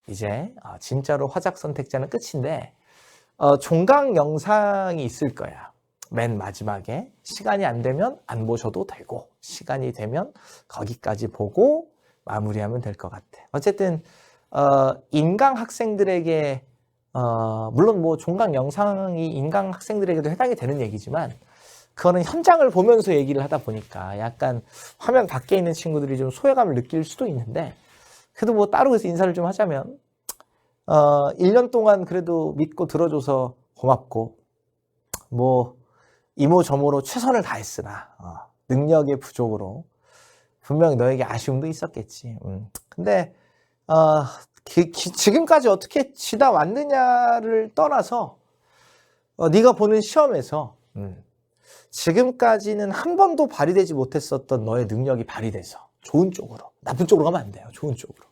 이제 진짜로 화작 선택자는 끝인데 종강 영상이 있을 거야. 맨 마지막에 시간이 안 되면 안 보셔도 되고 시간이 되면 거기까지 보고 마무리하면 될 것 같아. 어쨌든 인강 학생들에게 물론 뭐 종강 영상이 인강 학생들에게도 해당이 되는 얘기지만 그거는 현장을 보면서 얘기를 하다 보니까 약간 화면 밖에 있는 친구들이 좀 소외감을 느낄 수도 있는데 그래도 뭐 따로 그래서 인사를 좀 하자면 1년 동안 그래도 믿고 들어줘서 고맙고 뭐 이모저모로 최선을 다했으나 능력의 부족으로 분명히 너에게 아쉬움도 있었겠지. 근데 지금까지 어떻게 지나왔느냐를 떠나서 네가 보는 시험에서 지금까지는 한 번도 발휘되지 못했었던 너의 능력이 발휘돼서 좋은 쪽으로, 나쁜 쪽으로 가면 안 돼요. 좋은 쪽으로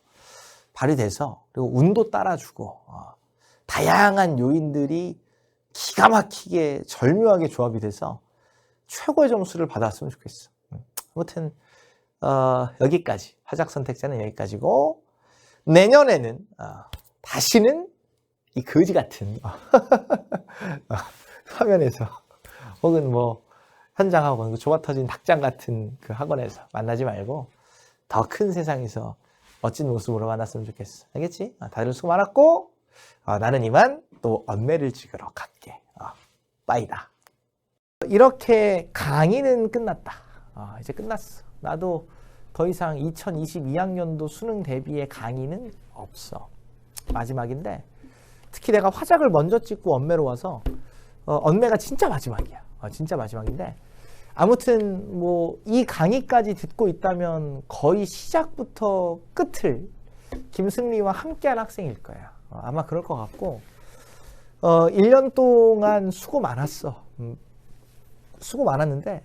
발휘돼서 그리고 운도 따라주고 다양한 요인들이 기가 막히게 절묘하게 조합이 돼서 최고의 점수를 받았으면 좋겠어. 아무튼 여기까지 화작 선택자는 여기까지고 내년에는 다시는 이 거지 같은 화면에서 혹은 뭐 현장 학원, 그 좁아 터진 닭장 같은 그 학원에서 만나지 말고 더 큰 세상에서 멋진 모습으로 만났으면 좋겠어. 알겠지? 다들 수고 많았고 나는 이만 또 언매를 찍으러 갈게. 빠이다. 이렇게 강의는 끝났다. 이제 끝났어. 나도 더 이상 2022학년도 수능 대비의 강의는 없어. 마지막인데 특히 내가 화작을 먼저 찍고 언매로 와서 언매가 진짜 마지막이야. 진짜 마지막인데 아무튼 뭐 이 강의까지 듣고 있다면 거의 시작부터 끝을 김승리와 함께한 학생일 거야. 아마 그럴 것 같고 1년 동안 수고 많았어. 수고 많았는데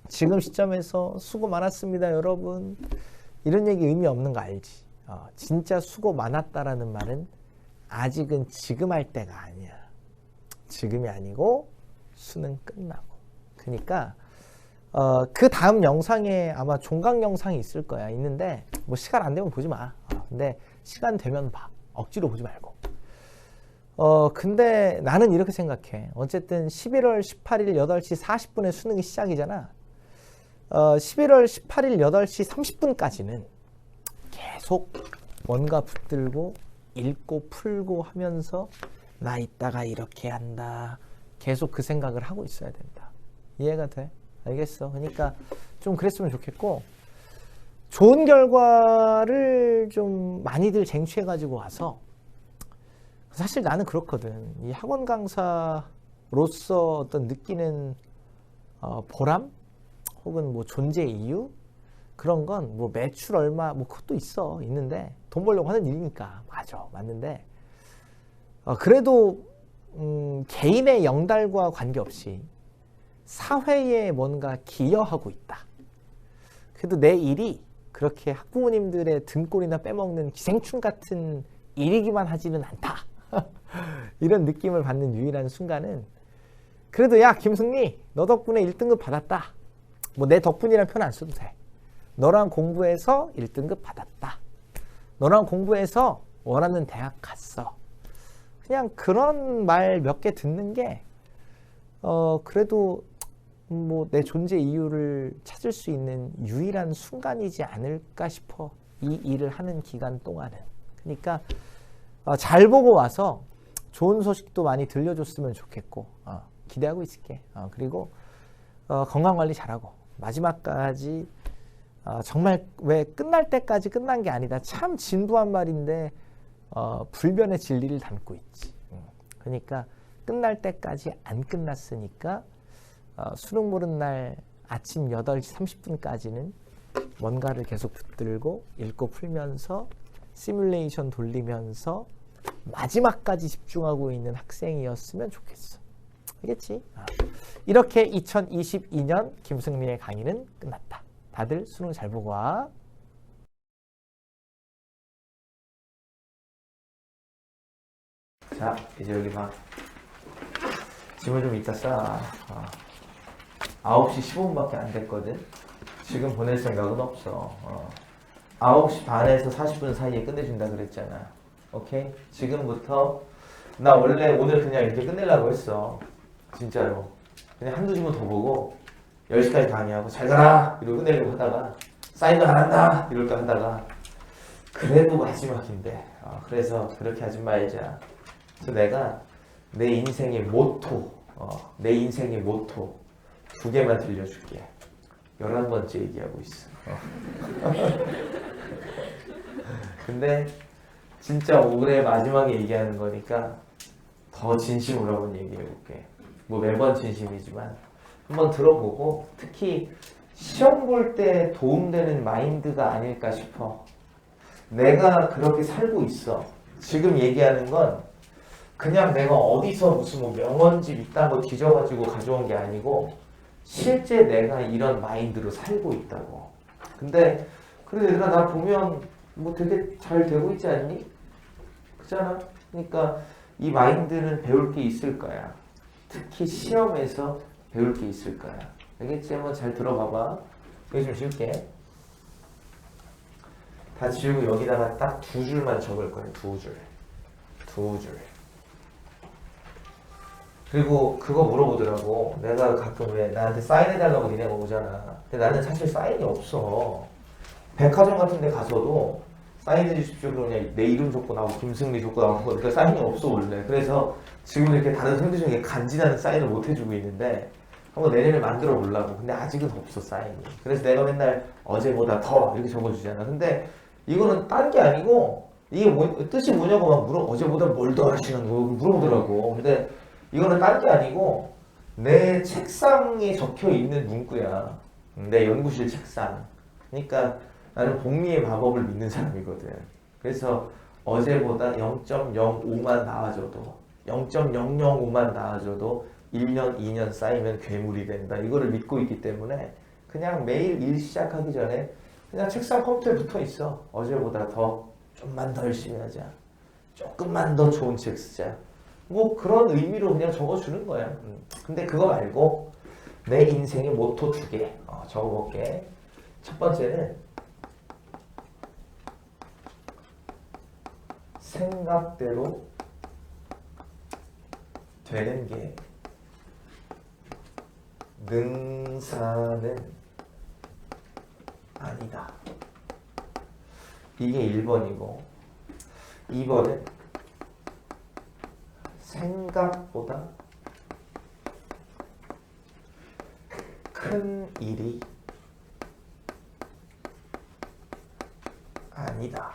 지금 시점에서 수고 많았습니다 여러분 이런 얘기 의미 없는 거 알지? 진짜 수고 많았다라는 말은 아직은 지금 할 때가 아니야. 지금이 아니고 수능 끝나고. 그러니까 그 다음 영상에 아마 종강 영상이 있을 거야. 있는데 뭐 시간 안 되면 보지 마. 근데 시간 되면 봐. 억지로 보지 말고. 근데 나는 이렇게 생각해. 어쨌든 11월 18일 8시 40분에 수능이 시작이잖아. 11월 18일 8시 30분까지는 계속 뭔가 붙들고 읽고 풀고 하면서 나 이따가 이렇게 한다. 계속 그 생각을 하고 있어야 된다. 이해가 돼? 알겠어. 그러니까 좀 그랬으면 좋겠고 좋은 결과를 좀 많이들 쟁취해가지고 와서 사실 나는 그렇거든. 이 학원 강사로서 어떤 느끼는 보람 혹은 뭐 존재 이유 그런 건 뭐 매출 얼마 뭐 그것도 있는데 돈 벌려고 하는 일이니까 맞아 맞는데 그래도 개인의 영달과 관계없이 사회에 뭔가 기여하고 있다. 그래도 내 일이 그렇게 학부모님들의 등골이나 빼먹는 기생충 같은 일이기만 하지는 않다. 이런 느낌을 받는 유일한 순간은 그래도 야 김승리 너 덕분에 1등급 받았다. 뭐 내 덕분이라는 표현 안 써도 돼. 너랑 공부해서 1등급 받았다. 너랑 공부해서 원하는 대학 갔어. 그냥 그런 말 몇 개 듣는 게 그래도 뭐 내 존재 이유를 찾을 수 있는 유일한 순간이지 않을까 싶어. 이 일을 하는 기간 동안은. 그러니까 잘 보고 와서 좋은 소식도 많이 들려줬으면 좋겠고 기대하고 있을게. 그리고 건강관리 잘하고 마지막까지 정말 왜 끝날 때까지 끝난 게 아니다. 참 진부한 말인데 불변의 진리를 담고 있지. 그러니까 끝날 때까지 안 끝났으니까 수능 보는 날 아침 8시 30분까지는 뭔가를 계속 붙들고 읽고 풀면서 시뮬레이션 돌리면서 마지막까지 집중하고 있는 학생이었으면 좋겠어. 알겠지? 이렇게 2022년 김승리의 강의는 끝났다. 다들 수능 잘 보고 와. 자, 이제 여기 막 짐을 좀 이따 싸. 9시 15분밖에 안 됐거든. 지금 보낼 생각은 없어. 9시 반에서 40분 사이에 끝내준다 그랬잖아. 오케이? 지금부터 나 원래 오늘 그냥 이렇게 끝내려고 했어. 진짜로. 그냥 한두 주만 더 보고 10시까지 강의하고 잘 가라! 이러고 끝내려고 하다가 사인도 안 한다! 이럴까 하다가 그래도 마지막인데 그래서 그렇게 하지 말자. 그래서 내가 내 인생의 모토 두 개만 들려줄게. 11번째 얘기하고 있어. 근데 진짜 올해 마지막에 얘기하는 거니까 더 진심으로 한번 얘기해볼게. 뭐 매번 진심이지만 한번 들어보고 특히 시험 볼 때 도움되는 마인드가 아닐까 싶어. 내가 그렇게 살고 있어. 지금 얘기하는 건 그냥 내가 어디서 무슨 뭐 명언집 이딴 거 뒤져가지고 가져온 게 아니고 실제 내가 이런 마인드로 살고 있다고. 근데 그래 얘들아 나 보면 뭐 되게 잘 되고 있지 않니? 그잖아. 그러니까 이 마인드는 배울 게 있을 거야. 특히 시험에서 배울 게 있을 거야. 알겠지? 한번 잘 들어봐봐. 여기 좀 지울게. 다 지우고 여기다가 딱 2줄만 적을 거야. 2줄. 그리고 그거 물어보더라고. 내가 가끔 왜 나한테 사인해달라고 니네가 오잖아. 근데 나는 사실 사인이 없어. 백화점 같은 데 가서도 사인해 주십시오. 그러면 내 이름 적고 나오고 김승리 적고 나오고 그러니까 사인이 없어 원래. 그래서 지금 이렇게 다른 선생님들 중에 간지나는 사인을 못 해주고 있는데 한번 내년에 만들어 보려고. 근데 아직은 없어 사인이. 그래서 내가 맨날 어제보다 더 이렇게 적어주잖아. 근데 이거는 딴 게 아니고 이게 뜻이 뭐냐고 막 어제보다 뭘 더 하시는 거 물어보더라고. 근데 이거는 딴 게 아니고 내 책상에 적혀 있는 문구야. 내 연구실 책상. 그러니까 나는 복리의 마법을 믿는 사람이거든. 그래서 어제보다 0.05만 나아져도 0.005만 나아져도 1년, 2년 쌓이면 괴물이 된다. 이거를 믿고 있기 때문에 그냥 매일 일 시작하기 전에 그냥 책상 컴퓨터에 붙어 있어. 어제보다 좀만 더 열심히 하자. 조금만 더 좋은 책 쓰자. 뭐 그런 의미로 그냥 적어주는 거야. 근데 그거 말고 내 인생의 모토 2개 적어볼게. 첫 번째는 생각대로 되는 게 능사는 아니다. 이게 1번이고 2번은 생각보다 큰 일이 아니다.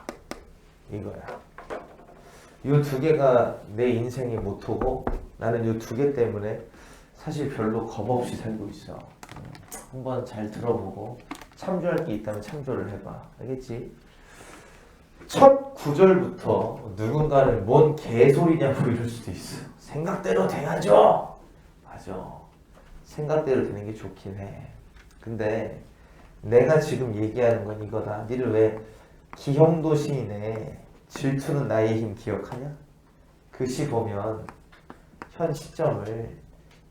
이거야. 이 2개가 내 인생의 모토고 나는 이 2개 때문에 사실 별로 겁없이 살고 있어. 한번 잘 들어보고 참조할 게 있다면 참조를 해봐. 알겠지? 첫 구절부터 누군가는 뭔 개소리냐고 이럴 수도 있어. 생각대로 돼야죠. 맞아. 생각대로 되는 게 좋긴 해. 근데 내가 지금 얘기하는 건 이거다. 니를 왜 기형도 시인의 질투는 나의 힘 기억하냐? 그 시 보면 현 시점을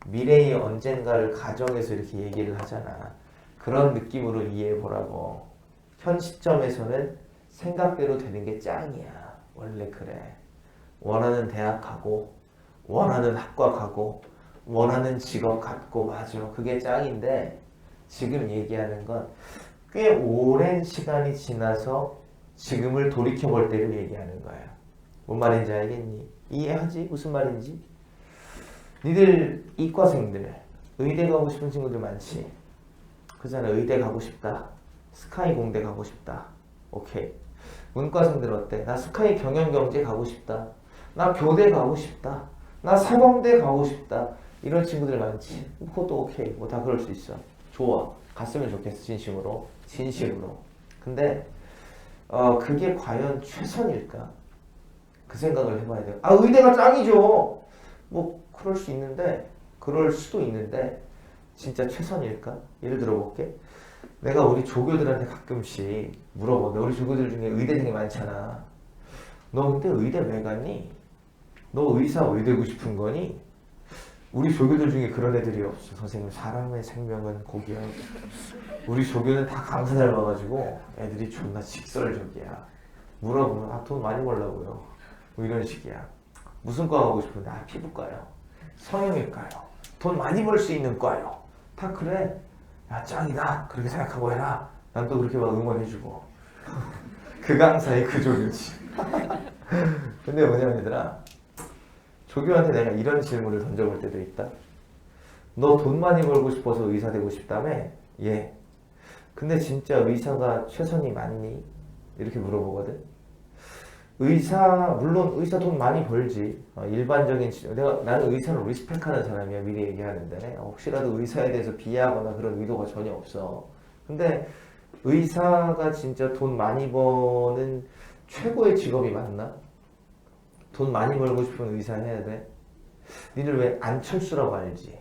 미래의 언젠가를 가정해서 이렇게 얘기를 하잖아. 그런 느낌으로 이해해보라고. 현 시점에서는 생각대로 되는 게 짱이야. 원래 그래. 원하는 대학 가고 원하는 학과 가고 원하는 직업 갖고 맞아. 그게 짱인데 지금 얘기하는 건 꽤 오랜 시간이 지나서 지금을 돌이켜볼 때를 얘기하는 거야. 뭔 말인지 알겠니? 이해하지? 무슨 말인지? 니들 이과생들 의대 가고 싶은 친구들 많지? 그잖아. 의대 가고 싶다. 스카이 공대 가고 싶다. 오케이. 문과생들 어때? 나 스카이 경영경제 가고 싶다. 나 교대 가고 싶다. 나 사범대 가고 싶다. 이런 친구들 많지? 그것도 오케이. 뭐 다 그럴 수 있어. 좋아. 갔으면 좋겠어. 진심으로. 근데 그게 과연 최선일까? 그 생각을 해봐야 돼요. 아, 의대가 짱이죠. 뭐 그럴 수도 있는데 진짜 최선일까? 예를 들어볼게. 내가 우리 조교들한테 가끔씩 물어봐. 우리 조교들 중에 의대생이 많잖아. 너 근데 의대 왜 갔니? 너 의사 왜 되고 싶은 거니? 우리 조교들 중에 그런 애들이 없어. 선생님, 사람의 생명은 고귀하고. 우리 조교는 다 강사 닮아가지고 애들이 존나 직설적이야. 물어보면 돈 많이 벌라고요. 뭐 이런 식이야. 무슨 과 가고 싶은데? 아, 피부과요. 성형외과요. 돈 많이 벌 수 있는 과요. 다 그래. 야, 짱이다. 그렇게 생각하고 해라. 난 또 그렇게 막 응원해주고. 그 강사의 그 조교지. 근데 뭐냐면 얘들아, 조교한테 내가 이런 질문을 던져볼 때도 있다. 너 돈 많이 벌고 싶어서 의사 되고 싶다며? 예. 근데 진짜 의사가 최선이 맞니? 이렇게 물어보거든. 물론 의사 돈 많이 벌지. 일반적인 나는 의사를 리스펙하는 사람이야. 미리 얘기하는데 혹시라도 의사에 대해서 비하하거나 그런 의도가 전혀 없어. 근데 의사가 진짜 돈 많이 버는 최고의 직업이 맞나? 돈 많이 벌고 싶은 의사 해야 돼? 니들 왜 안철수라고 알지?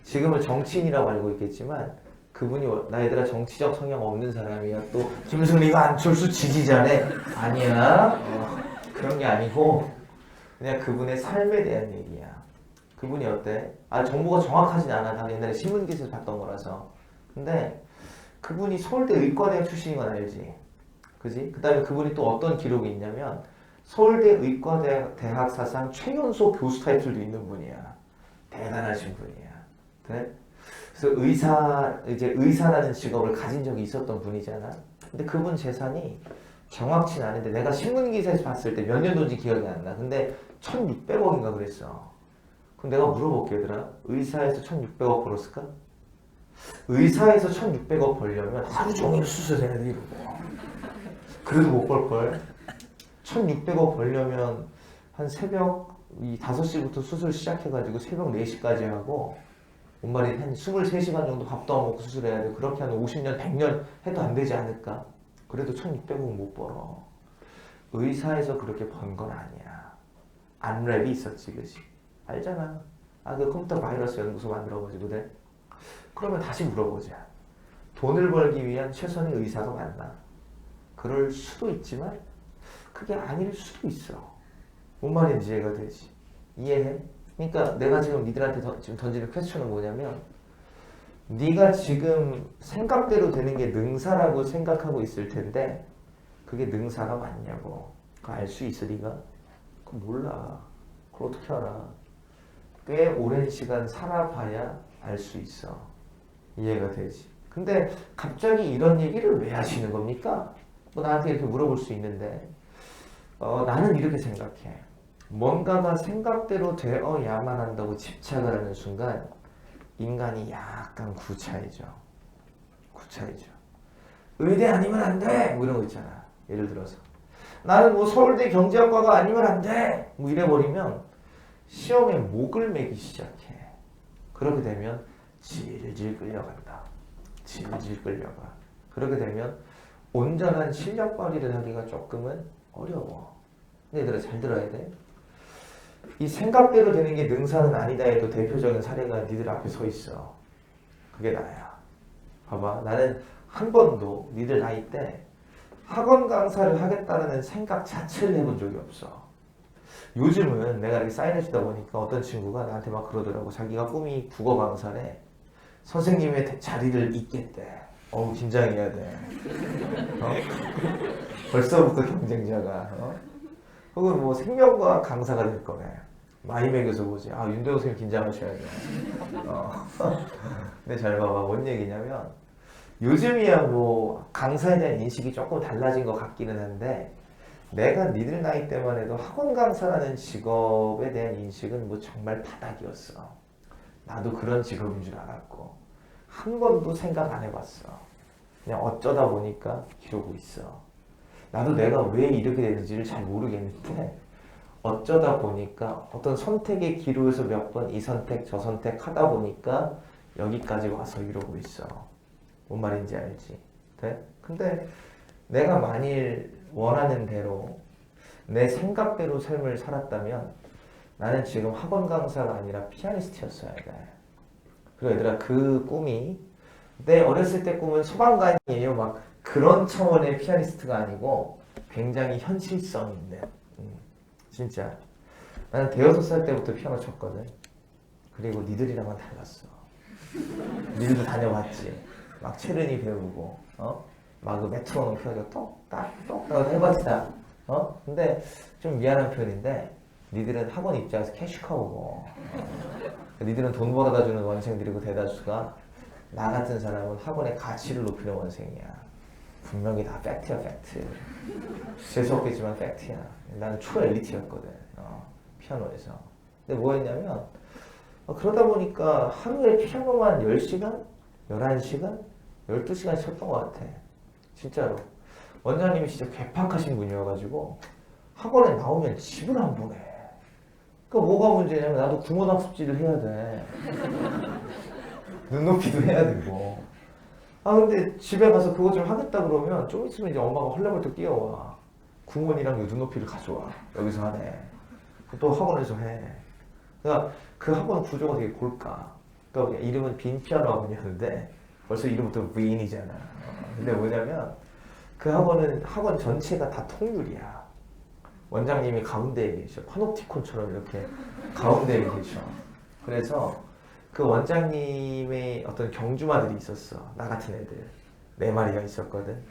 지금은 정치인이라고 알고 있겠지만 그분이 나 얘들아 정치적 성향 없는 사람이야. 또 김승리가 안철수 지지자네? 아니야. 그런 게 아니고 그냥 그분의 삶에 대한 얘기야. 그분이 어때? 정보가 정확하진 않아. 난 옛날에 신문기사에서 봤던 거라서. 근데 그분이 서울대 의과대학 출신인 건 알지? 그지? 그 다음에 그분이 또 어떤 기록이 있냐면 서울대 의과대학 사상 최연소 교수 타이틀도 있는 분이야. 대단하신 분이야. 그래? 그래서 의사라는 직업을 가진 적이 있었던 분이잖아. 근데 그분 재산이 정확치는 않은데 내가 신문기사에서 봤을 때 몇 년도인지 기억이 안 나. 근데 1,600억인가 그랬어. 그럼 내가 물어볼게 얘들아. 의사에서 1,600억 벌었을까? 의사에서 1,600억 벌려면 하루 종일 수술해야 돼 이러고. 그래도 못 벌걸. 1,600억 벌려면 한 새벽 5시부터 수술 시작해가지고 새벽 4시까지 하고 뭔 말이 한 23시간 정도 밥도 안 먹고 수술해야 돼. 그렇게 한 50년, 100년 해도 안 되지 않을까? 그래도 1,600억 못 벌어. 의사에서 그렇게 번 건 아니야. 안랩이 있었지, 그지? 알잖아. 그 컴퓨터 바이러스 연구소 만들어가지고 그래. 그러면 다시 물어보자. 돈을 벌기 위한 최선의 의사가 맞나? 그럴 수도 있지만 그게 아닐 수도 있어. 뭔 말인지 이해가 되지? 이해해? 그러니까 내가 지금 니들한테 지금 던지는 퀘스천은 뭐냐면 네가 지금 생각대로 되는 게 능사라고 생각하고 있을 텐데 그게 능사가 맞냐고. 그거 알 수 있어 네가? 그거 몰라. 그걸 어떻게 알아? 꽤 오랜 시간 살아봐야 알 수 있어. 이해가 되지? 근데 갑자기 이런 얘기를 왜 하시는 겁니까? 뭐 나한테 이렇게 물어볼 수 있는데 나는 이렇게 생각해. 뭔가가 생각대로 되어야만 한다고 집착을 하는 순간 인간이 약간 구차해져. 의대 아니면 안 돼! 뭐 이런 거 있잖아. 예를 들어서 나는 뭐 서울대 경제학과가 아니면 안 돼! 뭐 이래버리면 시험에 목을 매기 시작해. 그렇게 되면 질질 끌려간다. 질질 끌려가. 그렇게 되면 온전한 실력 발휘를 하기가 조금은 어려워. 근데 얘들아 잘 들어야 돼. 이 생각대로 되는 게 능사는 아니다 해도 대표적인 사례가 니들 앞에 서 있어. 그게 나야. 봐봐. 나는 한 번도 니들 나이 때 학원 강사를 하겠다는 생각 자체를 해본 적이 없어. 요즘은 내가 이렇게 사인해주다 보니까 어떤 친구가 나한테 막 그러더라고. 자기가 꿈이 국어 강사래. 선생님의 자리를 잇겠대. 긴장해야 돼. 벌써부터 경쟁자가. 혹은 뭐 생명과학 강사가 될 거네. 많이 먹여서 보지. 윤대호 선생님 긴장하셔야 돼. 근데 잘 봐봐. 뭔 얘기냐면 요즘이야 뭐 강사에 대한 인식이 조금 달라진 것 같기는 한데 내가 니들 나이 때만 해도 학원 강사라는 직업에 대한 인식은 뭐 정말 바닥이었어. 나도 그런 직업인 줄 알았고 한 번도 생각 안 해봤어. 그냥 어쩌다 보니까 이러고 있어. 나도 내가 왜 이렇게 되는지를 잘 모르겠는데 어쩌다 보니까 어떤 선택의 기로에서 몇 번 이 선택 저 선택 하다 보니까 여기까지 와서 이러고 있어. 뭔 말인지 알지? 네? 근데 내가 만일 원하는 대로 내 생각대로 삶을 살았다면 나는 지금 학원 강사가 아니라 피아니스트였어야 돼. 그리고 얘들아 그 꿈이 내 어렸을 때 꿈은 소방관이에요. 막 그런 차원의 피아니스트가 아니고 굉장히 현실성 있는 진짜 나는 대여섯 살 때부터 피아노 쳤거든. 그리고 니들이랑은 달랐어. 니들도 다녀봤지. 막 체르니 배우고 막 그 메트로놈 펴가지고 똑딱 해봤다. 근데 좀 미안한 표현인데 니들은 학원 입장에서 캐시카우고 니들은 돈 벌어다 주는 원생들이고 대다수가 나 같은 사람은 학원의 가치를 높이는 원생이야. 분명히 다 팩트야 팩트. 재수없겠지만 팩트야. 나는 초엘리트였거든 피아노에서. 근데 뭐였냐면 그러다 보니까 하루에 피아노만 10시간? 11시간? 12시간 쳤던 것 같아. 진짜로. 원장님이 진짜 괴팍하신 분이어가지고 학원에 나오면 집을 안 보내. 그러니까 뭐가 문제냐면 나도 구몬학습지를 해야 돼. 눈높이도 해야 되고. 근데 집에 가서 그거 좀 하겠다 그러면 좀 있으면 이제 엄마가 헐레벌떡 뛰어와. 구몬이랑 요 눈높이를 가져와. 여기서 하네. 또 학원에서 해. 그러니까 그 학원 구조가 되게 골까. 그러니까 이름은 빈 피아노 학원이었는데 벌써 이름부터 빈이잖아. 근데 뭐냐면 그 학원은 학원 전체가 다 통율이야. 원장님이 가운데에 계셔. 파놉티콘처럼 이렇게 가운데에 계셔. 그래서 그 원장님의 어떤 경주마들이 있었어. 나 같은 애들. 4마리가 있었거든.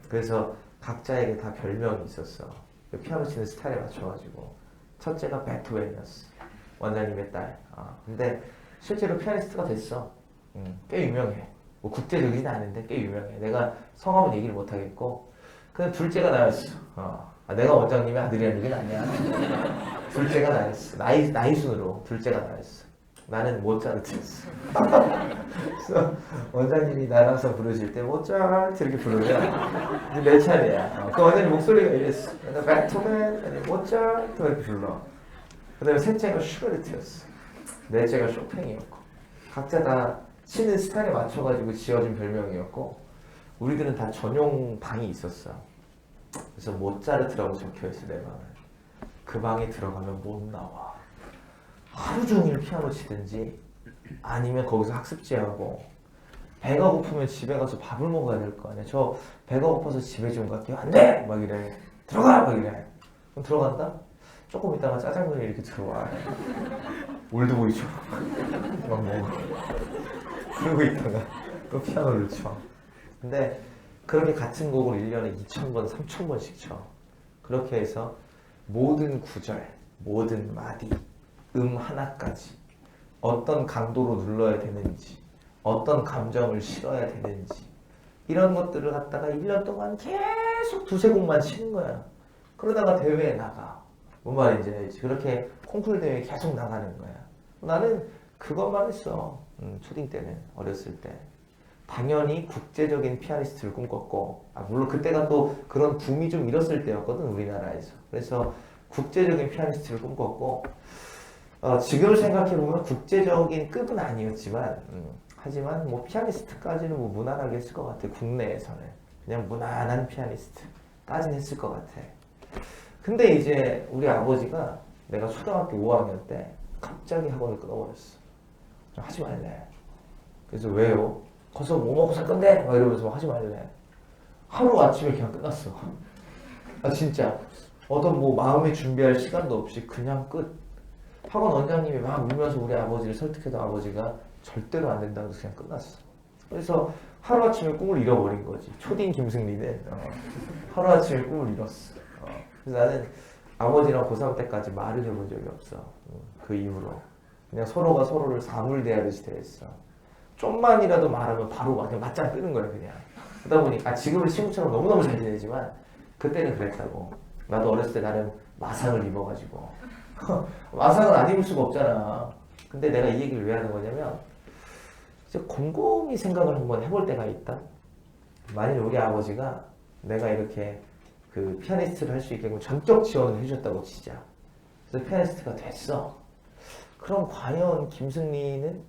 그래서 각자에게 다 별명이 있었어. 그 피아노 치는 스타일에 맞춰가지고. 첫째가 베토벤이었어. 원장님의 딸. 근데 실제로 피아니스트가 됐어. 꽤 유명해. 뭐 국제적이진 않은데 꽤 유명해. 내가 성함은 얘기를 못하겠고. 근데 둘째가 나였어. 내가 원장님의 아들이라는 얘기는 아니야. 둘째가 나였어. 나이 순으로 둘째가 나였어. 나는 모차르트였어. 그래서 원장님이 나가서 부르실 때 모차르트 이렇게 부르면 이제 내 차례야. 그 원장님 목소리가 이랬어. 베토벤, 모차르트 이렇게 불러. 그 다음에 셋째가 슈베르트였어. 넷째가 쇼팽이었고. 각자 다 치는 스타일에 맞춰가지고 지어진 별명이었고 우리들은 다 전용 방이 있었어. 그래서 모차르트라고 적혀있어 내 방은. 그 방에 들어가면 못 나와. 하루 종일 피아노 치든지 아니면 거기서 학습지하고 배가 고프면 집에 가서 밥을 먹어야 될 거 아니야. 저 배가 고파서 집에 좀 갈게요. 안 돼! 막 이래. 들어가! 막 이래. 그럼 들어간다? 조금 있다가 짜장면이 이렇게 들어와. 올드보이처럼 막 먹어. 그러고 있다가 또 피아노를 쳐. 근데 그렇게 같은 곡을 1년에 2,000번, 3,000번씩 쳐. 그렇게 해서 모든 구절, 모든 마디, 하나까지 어떤 강도로 눌러야 되는지, 어떤 감정을 실어야 되는지 이런 것들을 갖다가 1년 동안 계속 두세 곡만 치는 거야. 그러다가 대회에 나가. 뭔 말인지 알지? 그렇게 콩쿠르 대회에 계속 나가는 거야. 나는 그것만 했어. 초딩 때는, 어렸을 때. 당연히 국제적인 피아니스트를 꿈꿨고, 물론 그때가 또 그런 붐이 좀 일었을 때였거든, 우리나라에서. 그래서 국제적인 피아니스트를 꿈꿨고, 지금 생각해보면 국제적인 급은 아니었지만, 하지만 뭐 피아니스트까지는 뭐 무난하게 했을 것 같아, 국내에서는. 그냥 무난한 피아니스트까지는 했을 것 같아. 근데 이제 우리 아버지가 내가 초등학교 5학년 때 갑자기 학원을 끊어버렸어. 하지 말래. 그래서 왜요? 거기서 뭐 먹고 살 건데? 막 이러면서 하지 말래. 하루 아침에 그냥 끝났어. 진짜. 어떤 뭐 마음의 준비할 시간도 없이 그냥 끝. 학원 원장님이 막 울면서 우리 아버지를 설득해도 아버지가 절대로 안 된다고 해서 그냥 끝났어. 그래서 하루아침에 꿈을 잃어버린 거지. 초딩 김승리는 하루아침에 꿈을 잃었어. 그래서 나는 아버지랑 고3 때까지 말을 해본 적이 없어. 그 이후로. 그냥 서로가 서로를 사물대하듯이 대했어. 좀만이라도 말하면 바로 그냥 맞짱 뜨는 거야, 그냥. 그러다 보니까 지금은 친구처럼 너무너무 잘 지내지만 그때는 그랬다고. 나도 어렸을 때 나름 마상을 입어가지고. 마상을 안 입을 수가 없잖아. 근데 내가 이 얘기를 왜 하는 거냐면 이제 곰곰이 생각을 한번 해볼 때가 있다. 만일 우리 아버지가 내가 이렇게 그 피아니스트를 할 수 있게 전적 지원을 해줬다고 치자. 그래서 피아니스트가 됐어. 그럼 과연 김승리는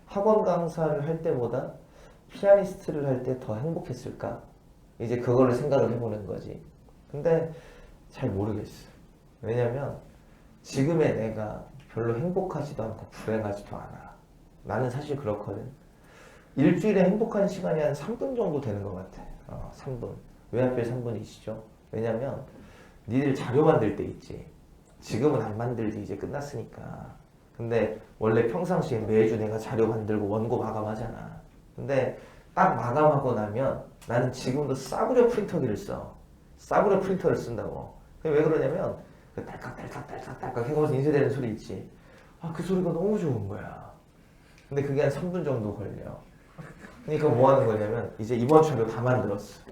학원 강사를 할 때보다 피아니스트를 할 때 더 행복했을까? 이제 그거를 생각을 해보는 거지. 근데 잘 모르겠어. 왜냐면 지금의 내가 별로 행복하지도 않고 불행하지도 않아. 나는 사실 그렇거든. 일주일에 행복한 시간이 한 3분 정도 되는 것 같아. 3분. 왜 하필 3분이시죠? 왜냐면 니들 자료 만들 때 있지. 지금은 안 만들지. 이제 끝났으니까. 근데 원래 평상시에 매주 내가 자료 만들고 원고 마감하잖아. 근데 딱 마감하고 나면 나는 지금도 싸구려 프린터기를 써. 싸구려 프린터를 쓴다고. 왜 그러냐면 그 딸깍딸깍딸깍딸깍 해가면서 인쇄되는 소리 있지. 아, 그 소리가 너무 좋은 거야. 근데 그게 한 3분 정도 걸려. 그러니까 뭐 하는 거냐면 이제 이번 주로 다 만들었어.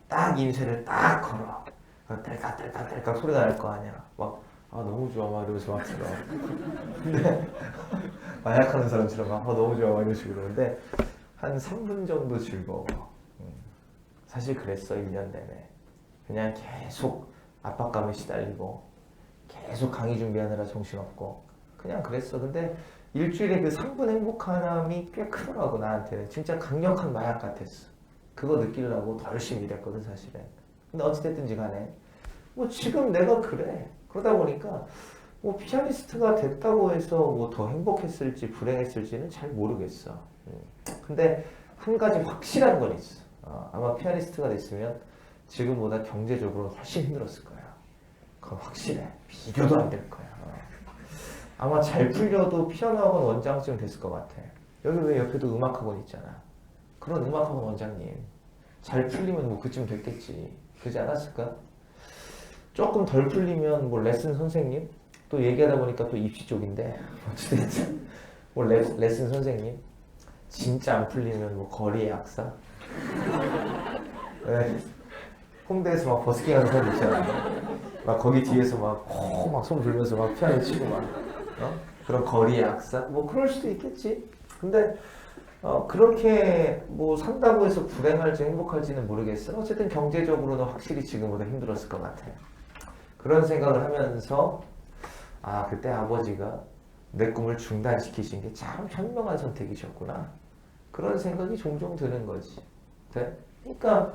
딱 인쇄를 딱 걸어. 딸깍딸깍딸깍 소리가 날 거 아니야. 막 아 너무 좋아 막 이러면서 막 들어. 근데 마약하는 사람처럼 막 너무 좋아 막 이런 식으로. 근데 한 3분 정도 즐거워. 사실 그랬어 1년 내내. 그냥 계속 압박감에 시달리고 계속 강의 준비하느라 정신없고 그냥 그랬어. 근데 일주일에 그 3분 행복함이 꽤 크더라고 나한테는. 진짜 강력한 마약 같았어. 그거 느끼려고 더 열심히 일했거든 사실은. 근데 어찌됐든지 간에 뭐 지금 내가 그래. 그러다 보니까 뭐 피아니스트가 됐다고 해서 뭐 더 행복했을지 불행했을지는 잘 모르겠어. 근데 한 가지 확실한 건 있어. 아마 피아니스트가 됐으면 지금보다 경제적으로 훨씬 힘들었을 거야. 그건 확실해. 비교도 안 될 거야. 아마 잘 풀려도 피아노학원 원장쯤 됐을 것 같아. 여기 왜 옆에도 음악학원 있잖아. 그런 음악학원 원장님 잘 풀리면 뭐 그쯤 됐겠지. 그러지 않았을까? 조금 덜 풀리면 뭐 레슨 선생님? 또 얘기하다 보니까 또 입시 쪽인데 어찌됐든 뭐 레슨 선생님? 진짜 안 풀리면 뭐 거리의 약사? 네. 홍대에서 막 버스킹 하는 사람 있잖아. 막 거기 뒤에서 막 손 불면서 막 피아노 치고 막 그런 거리의 약사? 뭐 그럴 수도 있겠지. 근데 그렇게 뭐 산다고 해서 불행할지 행복할지는 모르겠어. 어쨌든 경제적으로는 확실히 지금보다 힘들었을 것 같아. 그런 생각을 하면서 그때 아버지가 내 꿈을 중단시키신 게 참 현명한 선택이셨구나. 그런 생각이 종종 드는 거지. 네? 그러니까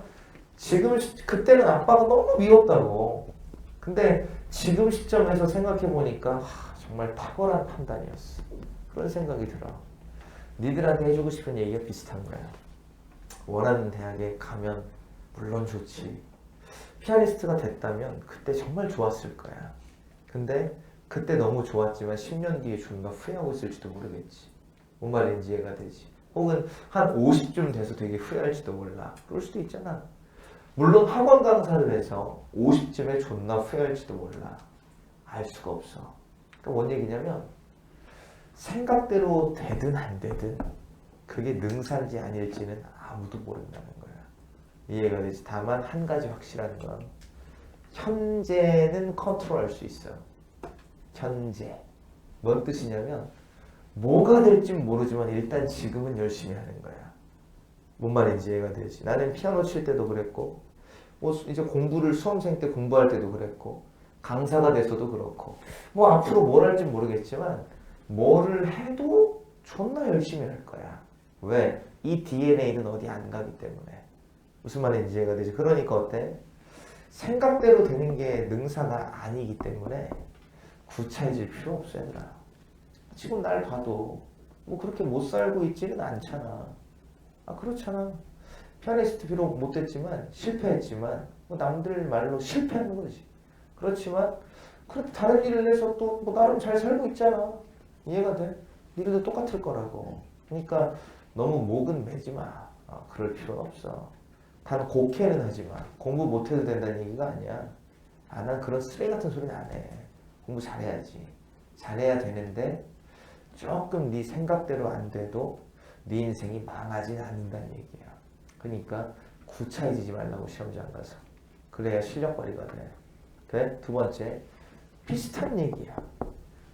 지금 그때는 아빠가 너무 미웠다고. 근데 지금 시점에서 생각해 보니까 정말 탁월한 판단이었어. 그런 생각이 들어. 니들한테 해주고 싶은 얘기가 비슷한 거야. 원하는 대학에 가면 물론 좋지. 피아니스트가 됐다면 그때 정말 좋았을 거야. 근데 그때 너무 좋았지만 10년 뒤에 존나 후회하고 있을지도 모르겠지. 뭔 말인지 이해가 되지. 혹은 한 50쯤 돼서 되게 후회할지도 몰라. 그럴 수도 있잖아. 물론 학원 강사를 해서 50쯤에 존나 후회할지도 몰라. 알 수가 없어. 그러니까 뭔 얘기냐면 생각대로 되든 안 되든 그게 능사인지 아닐지는 아무도 모른다는 거야. 이해가 되지. 다만 한 가지 확실한 건 현재는 컨트롤할 수 있어. 현재. 뭔 뜻이냐면 뭐가 될진 모르지만 일단 지금은 열심히 하는 거야. 뭔 말인지 이해가 되지. 나는 피아노 칠 때도 그랬고 뭐 이제 공부를 수험생 때 공부할 때도 그랬고 강사가 돼서도 그렇고 뭐 앞으로 뭘 할지 모르겠지만 뭐를 해도 존나 열심히 할 거야. 왜? 이 DNA는 어디 안 가기 때문에. 무슨 말인지 이해가 되지. 그러니까 어때? 생각대로 되는 게 능사가 아니기 때문에 구차해질 필요 없어 얘들아. 지금 날 봐도 뭐 그렇게 못 살고 있지는 않잖아. 그렇잖아. 피아니스트 비록 못했지만 실패했지만 뭐 남들 말로 실패하는 거지. 그렇지만 그렇게 다른 일을 해서 또 뭐 나름 잘 살고 있잖아. 이해가 돼? 니들도 똑같을 거라고. 그러니까 너무 목은 매지 마. 그럴 필요는 없어. 단 곡해는 하지 마. 공부 못해도 된다는 얘기가 아니야. 난 그런 쓰레기 같은 소리는 안 해. 공부 잘해야지. 잘해야 되는데 조금 네 생각대로 안 돼도 네 인생이 망하진 않는다는 얘기야. 그러니까 구차해지지 말라고 시험장 가서. 그래야 실력발휘가 돼. 그래? 두 번째, 비슷한 얘기야.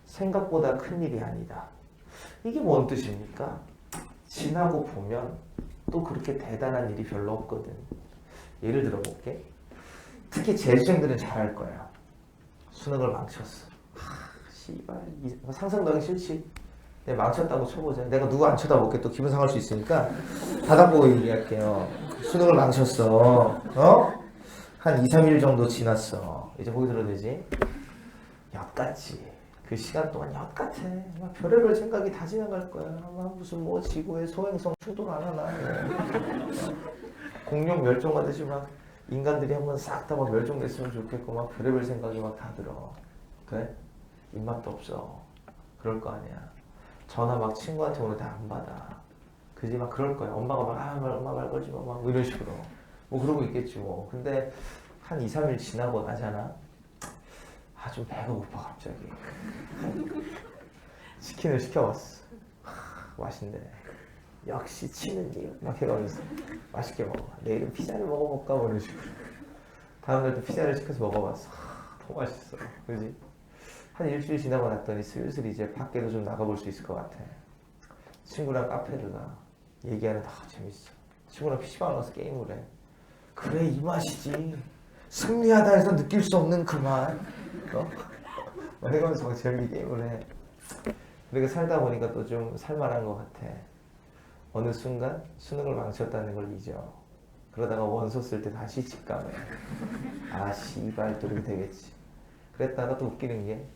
생각보다 큰일이 아니다. 이게 뭔 뜻입니까? 지나고 보면 또 그렇게 대단한 일이 별로 없거든. 예를 들어 볼게. 특히 재수생들은 잘할 거야. 수능을 망쳤어. 씨발 상상도 하기 싫지. 내가 망쳤다고 쳐보자. 내가 누구 안 쳐다볼게. 또 기분 상할 수 있으니까 바닥 보고 얘기할게요. 수능을 망쳤어. 한 2, 3일 정도 지났어. 이제 보기 들어도 되지? 엿같지. 그 시간 동안 엿같아. 막 별의별 생각이 다 지나갈 거야. 막 무슨 뭐 지구의 소행성 충돌 안 하나. 공룡 멸종하듯이 막 인간들이 한번 싹 다 막 멸종됐으면 좋겠고 막 별의별 생각이 막 다 들어. 그래? 입맛도 없어. 그럴 거 아니야. 전화 막 친구한테 오늘 다 안 받아. 그지? 막 그럴 거야. 엄마가 막 엄마 말 걸지 마. 막 이런 식으로. 뭐 그러고 있겠지 뭐. 근데 한 2, 3일 지나고 나잖아. 좀 배가 고파 갑자기. 치킨을 시켜봤어. 맛있네. 역시 치는 이유 막 해가면서 맛있게 먹어. 내일은 피자를 먹어볼까 뭐 이런 식으로. 다음날 또 피자를 시켜서 먹어봤어. 너무 맛있어. 그지? 한 일주일 지나고 났더니 슬슬 이제 밖에도 좀 나가볼 수 있을 것 같아. 친구랑 카페를 가. 얘기하는데 재밌어. 친구랑 PC방 가서 게임을 해. 그래 이 맛이지. 승리하다 해서 느낄 수 없는 그 맛. 해가면서 막 재밌게 게임을 해. 그렇게 살다 보니까 또 좀 살만한 것 같아. 어느 순간 수능을 망쳤다는 걸 잊어. 그러다가 원서 쓸 때 다시 직감해. 아 씨발 또 이렇게 되겠지. 그랬다가 또 웃기는 게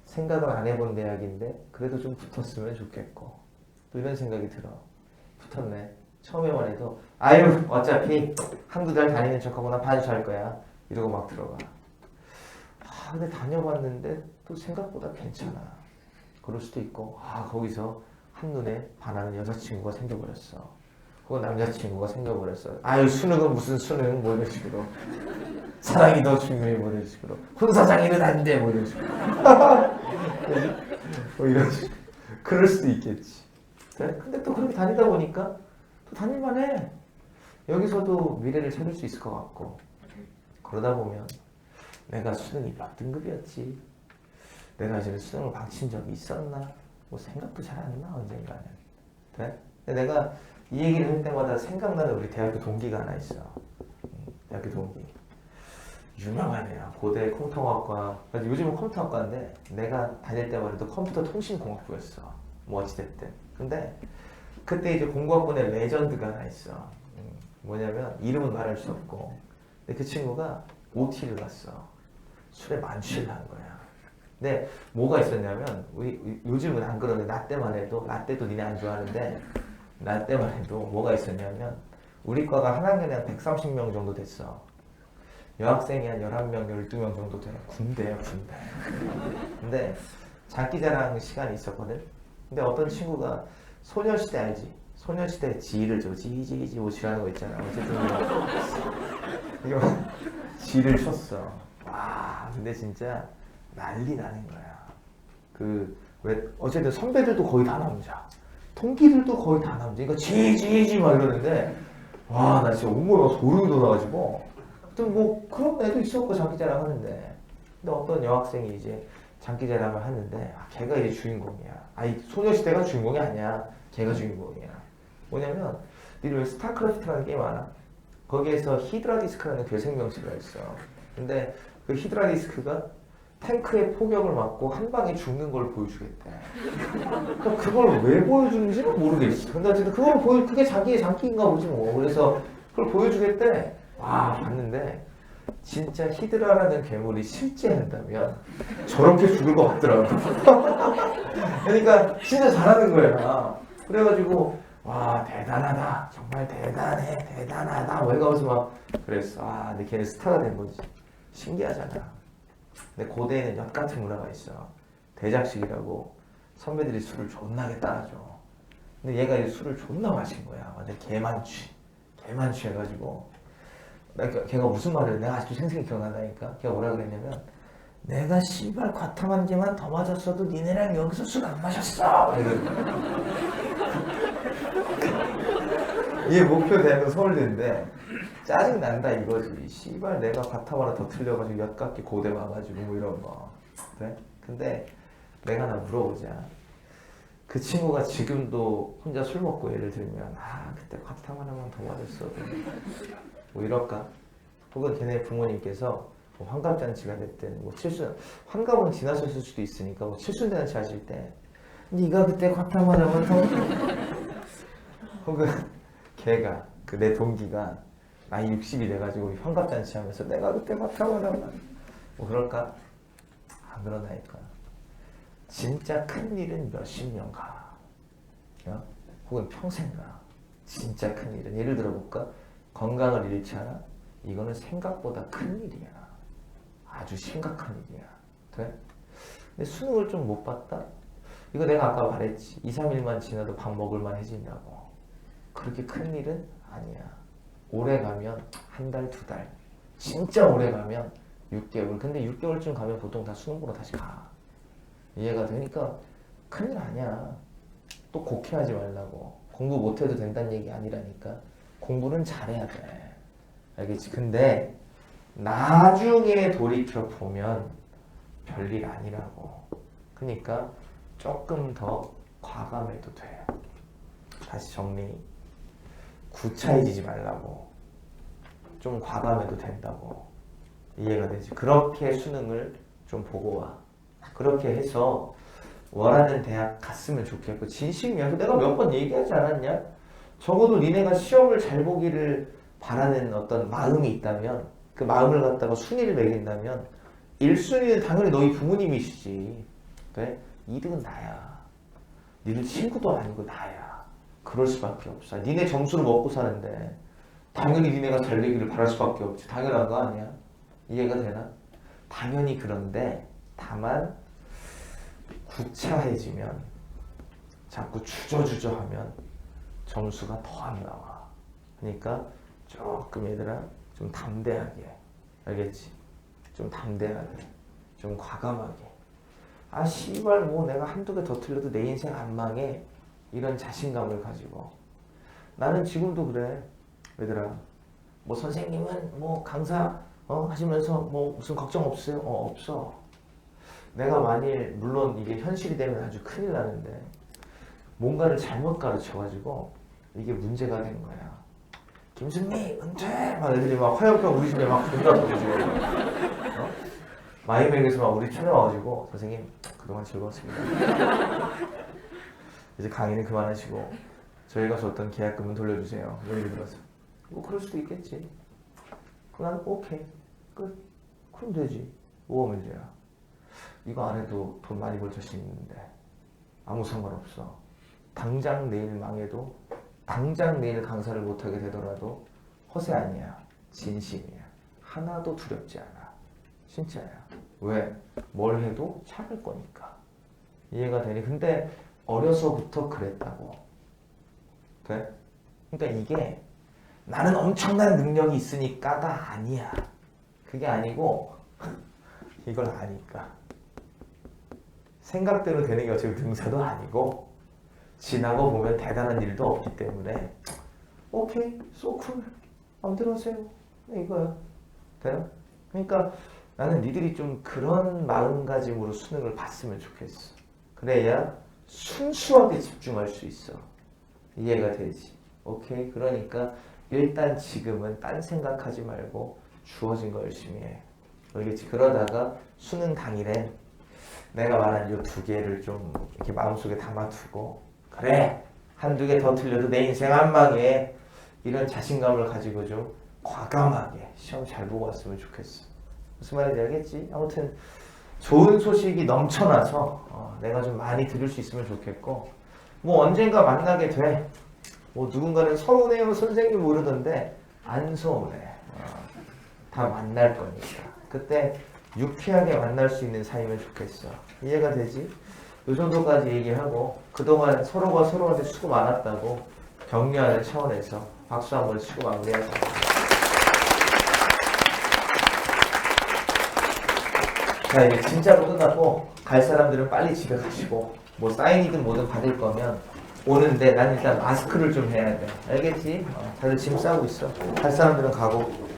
생각을 안 해본 대학인데 그래도 좀 붙었으면 좋겠고 또 이런 생각이 들어. 붙었네. 처음에만 해도 아유 어차피 한두 달 다니는 척하고 나 반수할 거야 이러고 막 들어가. 근데 다녀봤는데 또 생각보다 괜찮아. 그럴 수도 있고 거기서 한눈에 반하는 여자친구가 생겨버렸어. 혹은 남자친구가 생겨버렸어. 아유 수능은 무슨 수능 뭐 이런 식으로. 사랑이 더 중요해 뭐 이런 식으로. 혼사장애는 안 돼 뭐 이런 식으로. 뭐 이런 식으로. 그럴 수도 있겠지. 그래? 근데 또 그렇게 다니다 보니까 또 다닐만 해. 여기서도 미래를 찾을 수 있을 것 같고. 그러다 보면 내가 수능이 몇 등급이었지? 내가 이제 수능을 망친 적이 있었나? 뭐 생각도 잘 안 나 언젠가는. 그래? 근데 내가 이 얘기를 할 때마다 생각나는 우리 대학교 동기가 하나 있어. 대학교 동기. 유명한 애야. 고대 컴퓨터공학과. 요즘은 컴퓨터학과인데 내가 다닐 때만 해도 컴퓨터 통신공학부였어. 뭐 어찌됐든. 근데 그때 이제 공부학번에 레전드가 하나 있어. 뭐냐면 이름은 말할 수 없고. 근데 그 친구가 OT를 갔어. 술에 만취를 한 거야. 근데 뭐가 있었냐면 요즘은 안 그러는데 나 때만 해도 나 때도 니네 안 좋아하는데 나 때만 해도 뭐가 있었냐면 우리 과가 한 학년에 한 130명 정도 됐어. 여학생이 한 11명, 12명 정도 돼. 군대야 군대. 근데 장기자랑 시간이 있었거든. 근데 어떤 친구가 소녀시대 알지? 소녀시대 지를 줘. 지지지 뭐 지라는 거 있잖아. 어쨌든 이거 지를 쳤어. 와 근데 진짜 난리 나는 거야. 왜 어쨌든 선배들도 거의 다 남자, 동기들도 거의 다 남자. 그러니까 지지지 막 이러는데 와 나 진짜 온몸에 막 소름이 돋아가지고. 하여튼 뭐 그런 애도 있었고 장기자랑 하는데. 근데 어떤 여학생이 이제 장기자랑을 하는데 걔가 이제 주인공이야. 아니 소녀시대가 주인공이 아니야. 걔가 주인공이야. 뭐냐면 니들 왜 스타크래프트라는 게임 알아? 거기에서 히드라 디스크라는 그 생명체가 있어. 근데 그 히드라 디스크가 탱크의 포격을 맞고 한 방에 죽는 걸 보여주겠대. 그러니까 그걸 왜 보여주는지는 모르겠어. 근데 어쨌든 그게 자기의 장기인가 보지 뭐. 그래서 그걸 보여주겠대. 와 봤는데 진짜 히드라라는 괴물이 실제 한다면 저렇게 죽을 것 같더라고. 그러니까 진짜 잘하는 거야. 그래가지고 와 대단하다 정말 대단하다 뭐 해가면서 막 그랬어. 근데 걔는 스타가 된 거지. 신기하잖아. 근데 고대에는 엿 같은 문화가 있어. 대작식이라고 선배들이 술을 존나게 따라줘. 근데 얘가 이제 술을 존나 마신 거야. 완전 개만취 해가지고 걔가 무슨 말을 내가 아직도 생생히 기억난다니까. 걔가 뭐라 그랬냐면 내가 씨발 과탐 한 개만 더 맞았어도 니네랑 여기서 술 안 마셨어. 얘 목표대는 서울대인데 짜증난다 이거지. 씨발 내가 과탐 하나 더 틀려가지고 엿깎이 고대 와가지고 뭐 이런 거. 그래? 근데 내가 하나 물어보자. 그 친구가 지금도 혼자 술 먹고 예를 들면 그때 과탐 하나만 더 맞았어도 뭐 이럴까? 혹은 걔네 부모님께서 뭐 환갑잔치가 됐든 뭐 환갑은 지나셨을 수도 있으니까 뭐 칠순잔치 하실 때 네가 그때 과탐 하나만 더 혹은 걔가 내 동기가 나이 60이 돼가지고 환갑잔치 하면서 내가 그때 과탐 하나만 뭐 그럴까? 안 그러나니까. 진짜 큰일은 몇십 년 가. 혹은 평생 가. 진짜 큰일은 예를 들어볼까? 건강을 잃잖아. 이거는 생각보다 큰일이야. 아주 심각한 일이야. 돼? 근데 수능을 좀 못 봤다? 이거 내가 아까 말했지. 2, 3일만 지나도 밥 먹을만 해진다고. 그렇게 큰일은 아니야. 오래 가면 한 달, 두 달. 진짜 오래 가면 6개월. 근데 6개월쯤 가면 보통 다 수능 보러 다시 가. 이해가 되니까 큰일 아니야. 또 곡해하지 말라고. 공부 못해도 된다는 얘기 아니라니까. 공부는 잘해야 돼. 알겠지? 근데 나중에 돌이켜보면 별일 아니라고. 그러니까 조금 더 과감해도 돼. 다시 정리. 구차해지지 말라고. 좀 과감해도 된다고. 이해가 되지? 그렇게 수능을 좀 보고 와. 그렇게 해서 원하는 대학 갔으면 좋겠고, 진심이야. 내가 몇 번 얘기하지 않았냐? 적어도 니네가 시험을 잘 보기를 바라는 어떤 마음이 있다면, 그 마음을 갖다가 순위를 매긴다면 1순위는 당연히 너희 부모님이시지. 그래? 2등은 나야. 니들 친구도 아니고 나야. 그럴 수밖에 없어. 니네 점수를 먹고 사는데 당연히 니네가 잘 되기를 바랄 수밖에 없지. 당연한 거 아니야? 이해가 되나? 당연히. 그런데 다만 구차해지면, 자꾸 주저주저하면 점수가 더 안 나와. 그러니까 조금 얘들아 좀 담대하게. 알겠지? 좀 담대하게, 좀 과감하게. 아 씨발 뭐 내가 한두 개 더 틀려도 내 인생 안 망해. 이런 자신감을 가지고. 나는 지금도 그래. 얘들아, 뭐 선생님은 뭐 강사 하시면서 뭐 무슨 걱정 없어요? 없어. 내가 만일, 물론 이게 현실이 되면 아주 큰일 나는데, 뭔가를 잘못 가르쳐가지고 이게 문제가 된 거야. 김승리 은퇴! 막 애들이 막 화염병 우리 집에 막 분다 터지고, 마이백에서 막 우리 찾아와가지고, 선생님 그동안 즐거웠습니다. 이제 강의는 그만하시고 저희가 줬던 계약금은 돌려주세요. 이런 얘기 들어서. 뭐 그럴 수도 있겠지. 그럼 난 오케이 끝. 그럼 되지. 뭐가 문제야. 이거 안 해도 돈 많이 벌 자신 있는데 아무 상관없어. 당장 내일 망해도, 당장 내일 강사를 못하게 되더라도 허세 아니야. 진심이야. 하나도 두렵지 않아. 진짜야. 왜? 뭘 해도 잘할 거니까. 이해가 되니? 근데 어려서부터 그랬다고. 돼? 그러니까 이게 나는 엄청난 능력이 있으니까가 아니야. 그게 아니고 이걸 아니까. 생각대로 되는 게 어차피 등사도 아니고, 지나고 보면 대단한 일도 없기 때문에 오케이, so cool, 마음대로 하세요. 이거야. 돼요? 그러니까 나는 니들이 좀 그런 마음가짐으로 수능을 봤으면 좋겠어. 그래야 순수하게 집중할 수 있어. 이해가 되지? 오케이? 그러니까 일단 지금은 딴 생각하지 말고 주어진 거 열심히 해. 알겠지? 그러다가 수능 당일엔 내가 말한 이 두 개를 좀 이렇게 마음속에 담아두고, 그래! 한두 개 더 틀려도 내 인생 한 방에, 이런 자신감을 가지고 좀 과감하게 시험 잘 보고 왔으면 좋겠어. 무슨 말인지 알겠지? 아무튼 좋은 소식이 넘쳐나서 내가 좀 많이 들을 수 있으면 좋겠고, 뭐 언젠가 만나게 돼. 뭐 누군가는 서운해요 선생님 모르던데 안 서운해. 다 만날 거니까. 그때 유쾌하게 만날 수 있는 사이면 좋겠어. 이해가 되지? 이 정도까지 얘기하고, 그동안 서로가 서로한테 수고 많았다고 격려하는 차원에서 박수 한번 치고 마무리하자. 자, 이제 진짜로 끝났고, 갈 사람들은 빨리 집에 가시고, 뭐 사인이든 뭐든 받을 거면 오는데, 난 일단 마스크를 좀 해야 돼. 알겠지? 다들 짐 싸고 있어. 갈 사람들은 가고.